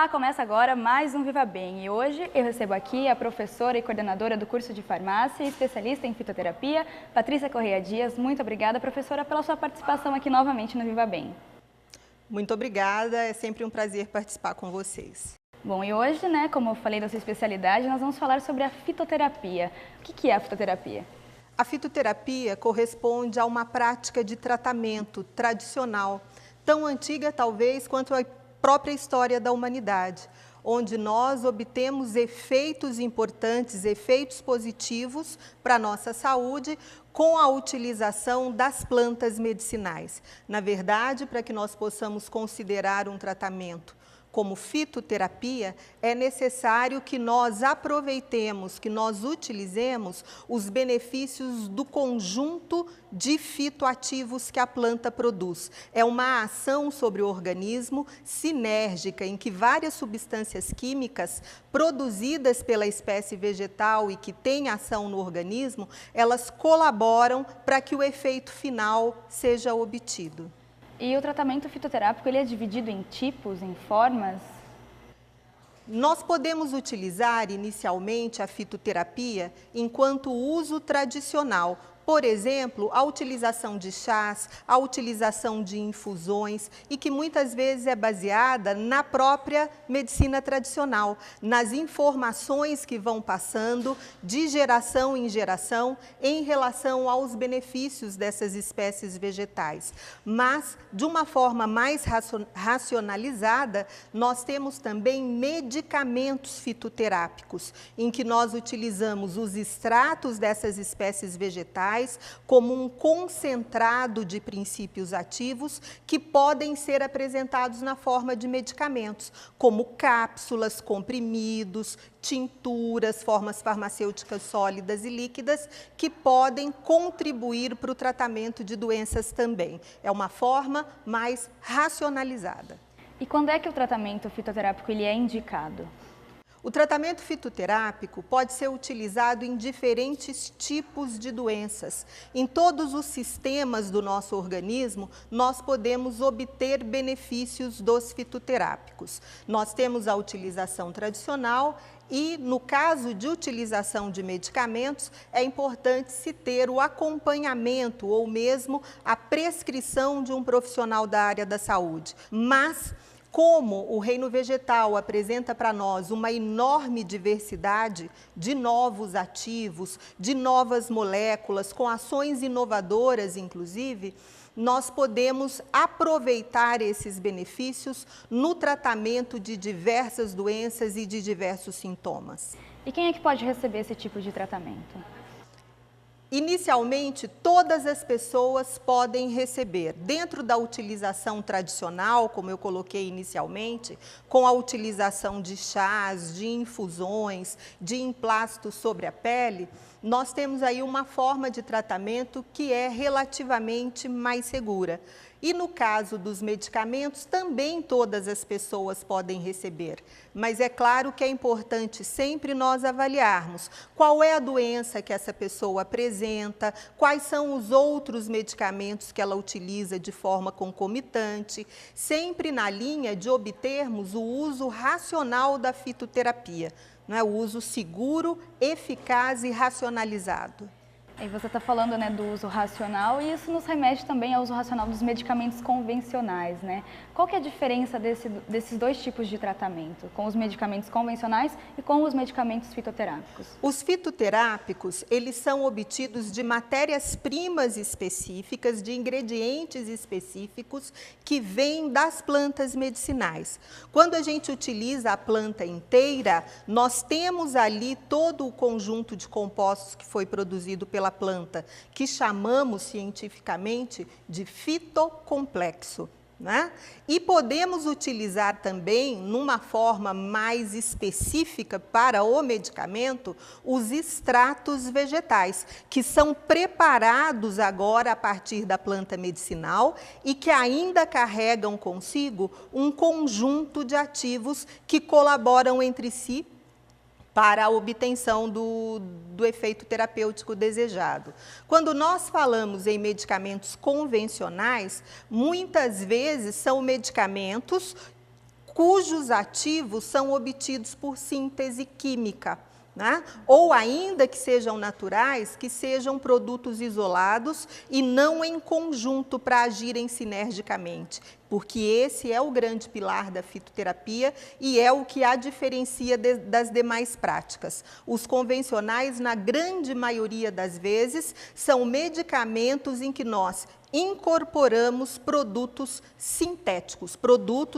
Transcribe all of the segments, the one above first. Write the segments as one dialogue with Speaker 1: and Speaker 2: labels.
Speaker 1: Olá, começa agora mais um Viva Bem e hoje eu recebo aqui a professora e coordenadora do curso de farmácia e especialista em fitoterapia, Patrícia Correia Dias. Muito obrigada, professora, pela sua participação aqui novamente no Viva Bem.
Speaker 2: Muito obrigada, é sempre um prazer participar com vocês.
Speaker 1: Bom, e hoje, como eu falei da sua especialidade, nós vamos falar sobre a fitoterapia. O que é a fitoterapia?
Speaker 2: A fitoterapia corresponde a uma prática de tratamento tradicional, tão antiga talvez quanto a própria história da humanidade, onde nós obtemos efeitos importantes, efeitos positivos para a nossa saúde com a utilização das plantas medicinais. Na verdade, para que nós possamos considerar um tratamento como fitoterapia, é necessário que nós aproveitemos, que nós utilizemos os benefícios do conjunto de fitoativos que a planta produz. É uma ação sobre o organismo sinérgica, em que várias substâncias químicas produzidas pela espécie vegetal e que têm ação no organismo, elas colaboram para que o efeito final seja obtido.
Speaker 1: E o tratamento fitoterápico, ele é dividido em tipos, em formas?
Speaker 2: Nós podemos utilizar inicialmente a fitoterapia enquanto uso tradicional. Por exemplo, a utilização de chás, a utilização de infusões e que muitas vezes é baseada na própria medicina tradicional, nas informações que vão passando de geração em geração em relação aos benefícios dessas espécies vegetais. Mas, de uma forma mais racionalizada, nós temos também medicamentos fitoterápicos, em que nós utilizamos os extratos dessas espécies vegetais como um concentrado de princípios ativos que podem ser apresentados na forma de medicamentos, como cápsulas, comprimidos, tinturas, formas farmacêuticas sólidas e líquidas, que podem contribuir para o tratamento de doenças também. É uma forma mais racionalizada.
Speaker 1: E quando é que o tratamento fitoterápico ele é indicado?
Speaker 2: O tratamento fitoterápico pode ser utilizado em diferentes tipos de doenças. Em todos os sistemas do nosso organismo, nós podemos obter benefícios dos fitoterápicos. Nós temos a utilização tradicional e, no caso de utilização de medicamentos, é importante se ter o acompanhamento ou mesmo a prescrição de um profissional da área da saúde. Mas, como o reino vegetal apresenta para nós uma enorme diversidade de novos ativos, de novas moléculas, com ações inovadoras, inclusive, nós podemos aproveitar esses benefícios no tratamento de diversas doenças e de diversos sintomas.
Speaker 1: E quem é que pode receber esse tipo de tratamento?
Speaker 2: Inicialmente, todas as pessoas podem receber, dentro da utilização tradicional, como eu coloquei inicialmente, com a utilização de chás, de infusões, de emplastos sobre a pele, nós temos aí uma forma de tratamento que é relativamente mais segura. E no caso dos medicamentos, também todas as pessoas podem receber. Mas é claro que é importante sempre nós avaliarmos qual é a doença que essa pessoa apresenta, quais são os outros medicamentos que ela utiliza de forma concomitante, sempre na linha de obtermos o uso racional da fitoterapia, o uso seguro, eficaz e racionalizado.
Speaker 1: E você está falando do uso racional e isso nos remete também ao uso racional dos medicamentos convencionais, Qual que é a diferença desses dois tipos de tratamento, com os medicamentos convencionais e com os medicamentos fitoterápicos?
Speaker 2: Os fitoterápicos, eles são obtidos de matérias-primas específicas, de ingredientes específicos que vêm das plantas medicinais. Quando a gente utiliza a planta inteira, nós temos ali todo o conjunto de compostos que foi produzido pela planta, que chamamos cientificamente de fitocomplexo. E podemos utilizar também, numa forma mais específica para o medicamento, os extratos vegetais, que são preparados agora a partir da planta medicinal e que ainda carregam consigo um conjunto de ativos que colaboram entre si para a obtenção do efeito terapêutico desejado. Quando nós falamos em medicamentos convencionais, muitas vezes são medicamentos cujos ativos são obtidos por síntese química, né? Ou ainda que sejam naturais, que sejam produtos isolados e não em conjunto para agirem sinergicamente, porque esse é o grande pilar da fitoterapia e é o que a diferencia das demais práticas. Os convencionais, na grande maioria das vezes, são medicamentos em que nós incorporamos produtos sintéticos,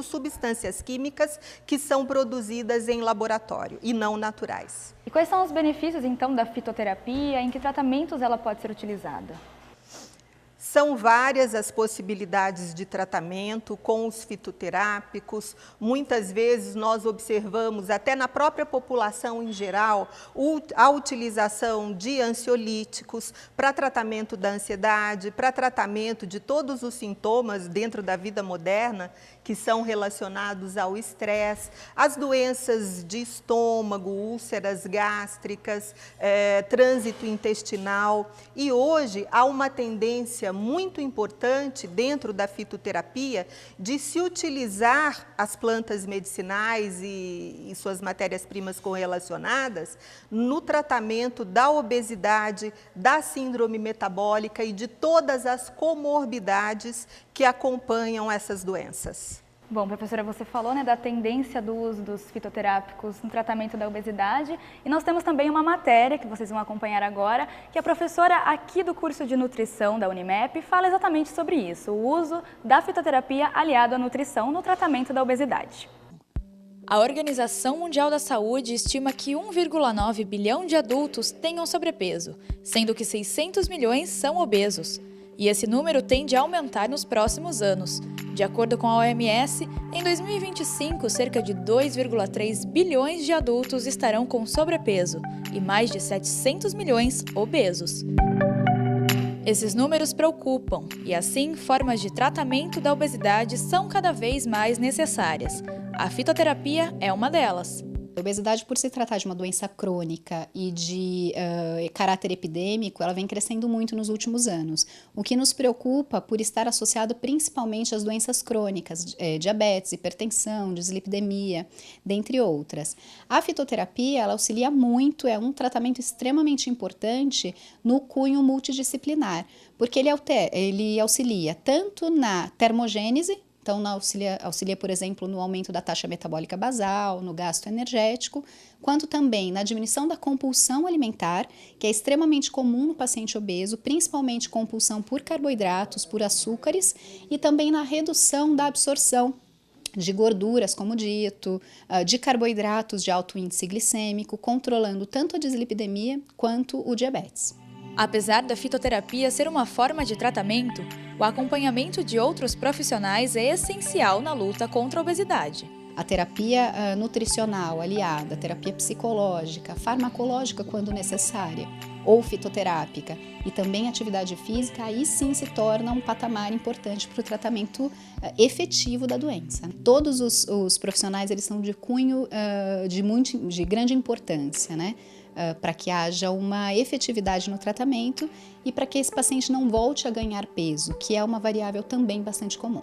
Speaker 2: substâncias químicas que são produzidas em laboratório e não naturais.
Speaker 1: E quais são os benefícios, então, da fitoterapia? Em que tratamentos ela pode ser utilizada?
Speaker 2: São várias as possibilidades de tratamento com os fitoterápicos. Muitas vezes nós observamos, até na própria população em geral, a utilização de ansiolíticos para tratamento da ansiedade, para tratamento de todos os sintomas dentro da vida moderna que são relacionados ao estresse, as doenças de estômago, úlceras gástricas, trânsito intestinal. E hoje há uma tendência muito importante dentro da fitoterapia de se utilizar as plantas medicinais e suas matérias-primas correlacionadas no tratamento da obesidade, da síndrome metabólica e de todas as comorbidades que acompanham essas doenças.
Speaker 1: Bom, professora, você falou, né, da tendência do uso dos fitoterápicos no tratamento da obesidade e nós temos também uma matéria que vocês vão acompanhar agora, que a professora aqui do curso de nutrição da Unimep fala exatamente sobre isso, o uso da fitoterapia aliado à nutrição no tratamento da obesidade. A Organização Mundial da Saúde estima que 1,9 bilhão de adultos tenham sobrepeso, sendo que 600 milhões são obesos. E esse número tende a aumentar nos próximos anos. De acordo com a OMS, em 2025, cerca de 2,3 bilhões de adultos estarão com sobrepeso e mais de 700 milhões obesos. Esses números preocupam e, assim, formas de tratamento da obesidade são cada vez mais necessárias. A fitoterapia é uma delas.
Speaker 3: A obesidade, por se tratar de uma doença crônica e de caráter epidêmico, ela vem crescendo muito nos últimos anos, o que nos preocupa por estar associado principalmente às doenças crônicas, diabetes, hipertensão, dislipidemia, dentre outras. A fitoterapia, ela auxilia muito, é um tratamento extremamente importante no cunho multidisciplinar, porque ele auxilia tanto na termogênese, então, auxilia, por exemplo, no aumento da taxa metabólica basal, no gasto energético, quanto também na diminuição da compulsão alimentar, que é extremamente comum no paciente obeso, principalmente compulsão por carboidratos, por açúcares, e também na redução da absorção de gorduras, como dito, de carboidratos de alto índice glicêmico, controlando tanto a dislipidemia quanto o diabetes.
Speaker 1: Apesar da fitoterapia ser uma forma de tratamento, o acompanhamento de outros profissionais é essencial na luta contra a obesidade.
Speaker 3: A terapia nutricional aliada, a terapia psicológica, farmacológica quando necessária, ou fitoterápica, e também atividade física, aí sim se torna um patamar importante para o tratamento efetivo da doença. Todos os profissionais eles são de cunho de grande importância, né? Para que haja uma efetividade no tratamento e para que esse paciente não volte a ganhar peso, que é uma variável também bastante comum.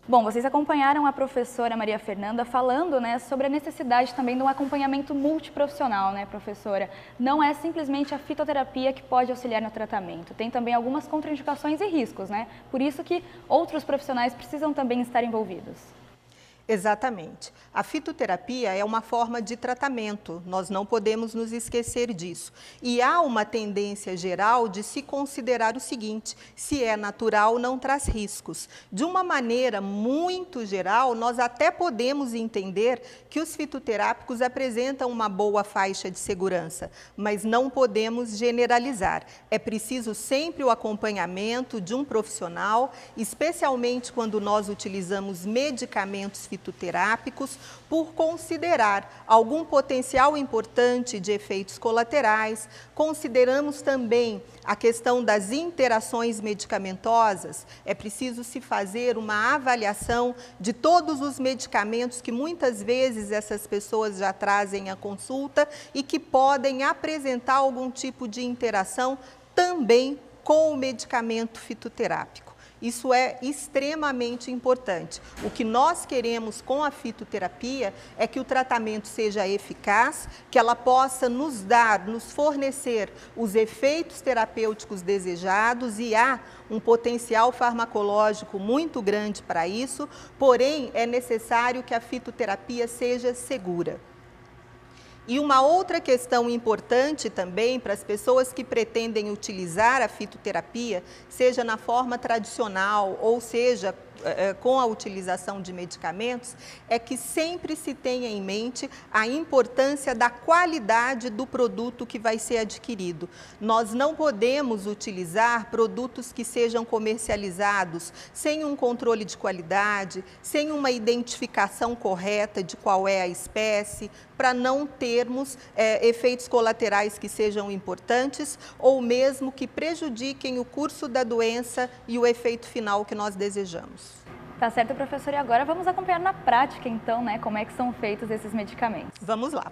Speaker 1: Bom, vocês acompanharam a professora Maria Fernanda falando, né, sobre a necessidade também de um acompanhamento multiprofissional, né, professora? Não é simplesmente a fitoterapia que pode auxiliar no tratamento, tem também algumas contraindicações e riscos, né? Por isso que outros profissionais precisam também estar envolvidos.
Speaker 2: Exatamente. A fitoterapia é uma forma de tratamento, nós não podemos nos esquecer disso. E há uma tendência geral de se considerar o seguinte: se é natural, não traz riscos. De uma maneira muito geral, nós até podemos entender que os fitoterápicos apresentam uma boa faixa de segurança, mas não podemos generalizar. É preciso sempre o acompanhamento de um profissional, especialmente quando nós utilizamos medicamentos fitoterápicos, por considerar algum potencial importante de efeitos colaterais. Consideramos também a questão das interações medicamentosas. É preciso se fazer uma avaliação de todos os medicamentos que muitas vezes essas pessoas já trazem à consulta e que podem apresentar algum tipo de interação também com o medicamento fitoterápico. Isso é extremamente importante. O que nós queremos com a fitoterapia é que o tratamento seja eficaz, que ela possa nos fornecer os efeitos terapêuticos desejados, e há um potencial farmacológico muito grande para isso, porém é necessário que a fitoterapia seja segura. E uma outra questão importante também para as pessoas que pretendem utilizar a fitoterapia, seja na forma tradicional ou seja com a utilização de medicamentos, é que sempre se tenha em mente a importância da qualidade do produto que vai ser adquirido. Nós não podemos utilizar produtos que sejam comercializados sem um controle de qualidade, sem uma identificação correta de qual é a espécie, para não termos efeitos colaterais que sejam importantes ou mesmo que prejudiquem o curso da doença e o efeito final que nós desejamos.
Speaker 1: Tá certo, professora. E agora vamos acompanhar na prática, então, né, como é que são feitos esses medicamentos.
Speaker 2: Vamos lá.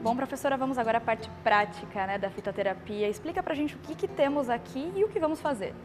Speaker 1: Bom, professora, vamos agora à parte prática, né, da fitoterapia. Explica pra gente o que temos aqui e o que vamos fazer.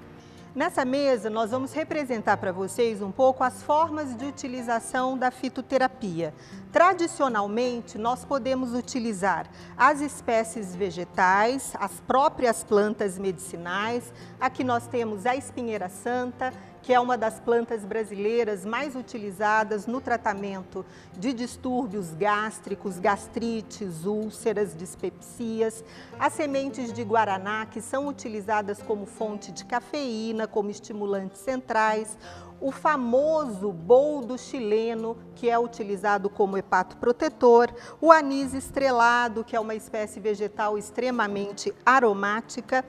Speaker 2: Nessa mesa, nós vamos representar para vocês um pouco as formas de utilização da fitoterapia. Tradicionalmente, nós podemos utilizar as espécies vegetais, as próprias plantas medicinais. Aqui nós temos a espinheira santa, que é uma das plantas brasileiras mais utilizadas no tratamento de distúrbios gástricos, gastrites, úlceras, dispepsias. As sementes de guaraná, que são utilizadas como fonte de cafeína, como estimulantes centrais. O famoso boldo chileno, que é utilizado como hepatoprotetor. O anis estrelado, que é uma espécie vegetal extremamente aromática.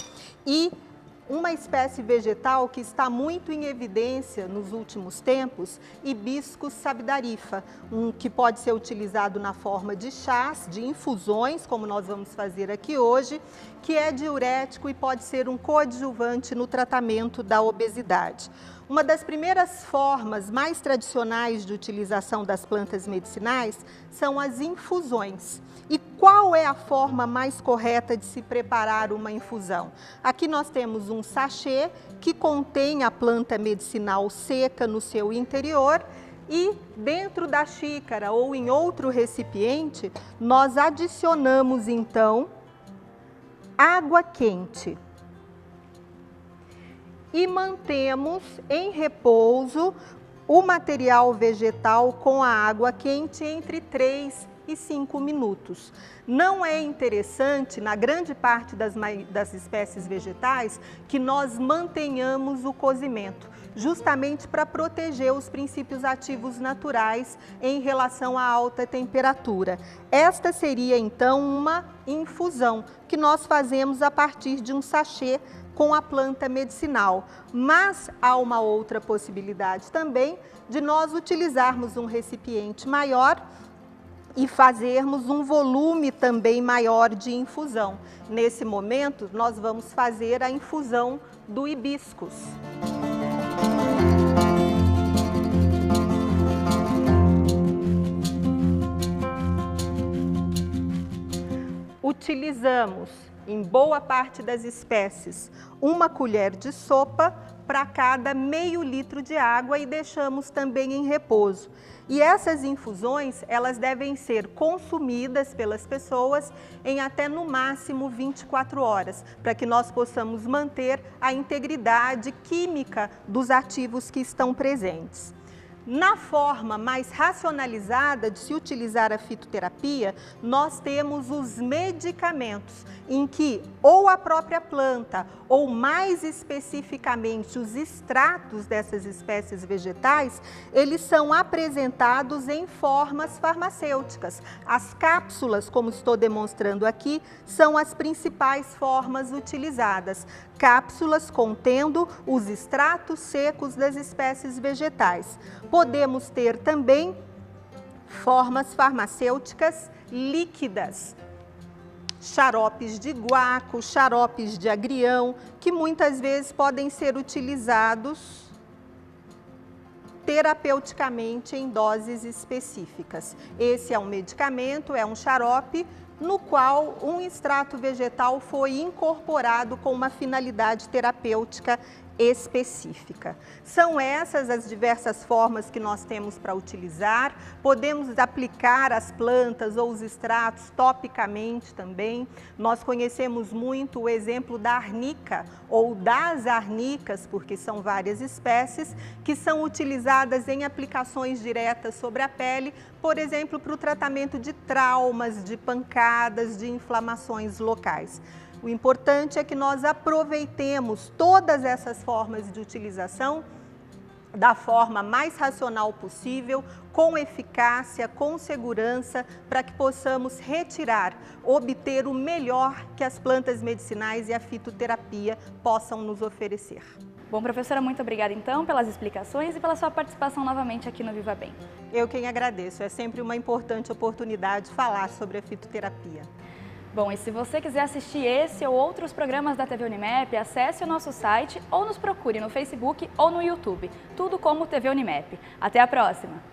Speaker 2: E uma espécie vegetal que está muito em evidência nos últimos tempos, Hibiscus sabidarifa, que pode ser utilizado na forma de chás, de infusões, como nós vamos fazer aqui hoje, que é diurético e pode ser um coadjuvante no tratamento da obesidade. Uma das primeiras formas mais tradicionais de utilização das plantas medicinais são as infusões. E qual é a forma mais correta de se preparar uma infusão? Aqui nós temos um sachê que contém a planta medicinal seca no seu interior e dentro da xícara ou em outro recipiente nós adicionamos então água quente. E mantemos em repouso o material vegetal com a água quente entre 3 e 5 minutos. Não é interessante, na grande parte das espécies vegetais, que nós mantenhamos o cozimento, justamente para proteger os princípios ativos naturais em relação à alta temperatura. Esta seria, então, uma infusão que nós fazemos a partir de um sachê com a planta medicinal, mas há uma outra possibilidade também de nós utilizarmos um recipiente maior e fazermos um volume também maior de infusão. Nesse momento, nós vamos fazer a infusão do hibiscus. Utilizamos, em boa parte das espécies, 1 colher de sopa para cada meio litro de água e deixamos também em repouso. E essas infusões, elas devem ser consumidas pelas pessoas em até no máximo 24 horas, para que nós possamos manter a integridade química dos ativos que estão presentes. Na forma mais racionalizada de se utilizar a fitoterapia, nós temos os medicamentos, em que ou a própria planta, ou mais especificamente os extratos dessas espécies vegetais, eles são apresentados em formas farmacêuticas. As cápsulas, como estou demonstrando aqui, são as principais formas utilizadas. Cápsulas contendo os extratos secos das espécies vegetais. Podemos ter também formas farmacêuticas líquidas, xaropes de guaco, xaropes de agrião, que muitas vezes podem ser utilizados terapeuticamente em doses específicas. Esse é um medicamento, é um xarope, no qual um extrato vegetal foi incorporado com uma finalidade terapêutica específica. São essas as diversas formas que nós temos para utilizar. Podemos aplicar as plantas ou os extratos topicamente também. Nós conhecemos muito o exemplo da arnica ou das arnicas, porque são várias espécies, que são utilizadas em aplicações diretas sobre a pele, por exemplo, para o tratamento de traumas, de pancadas, de inflamações locais. O importante é que nós aproveitemos todas essas formas de utilização da forma mais racional possível, com eficácia, com segurança, para que possamos retirar, obter o melhor que as plantas medicinais e a fitoterapia possam nos oferecer.
Speaker 1: Bom, professora, muito obrigada então pelas explicações e pela sua participação novamente aqui no Viva Bem.
Speaker 2: Eu quem agradeço, é sempre uma importante oportunidade falar sobre a fitoterapia.
Speaker 1: Bom, e se você quiser assistir esse ou outros programas da TV Unimap, acesse o nosso site ou nos procure no Facebook ou no YouTube, tudo como TV Unimap. Até a próxima!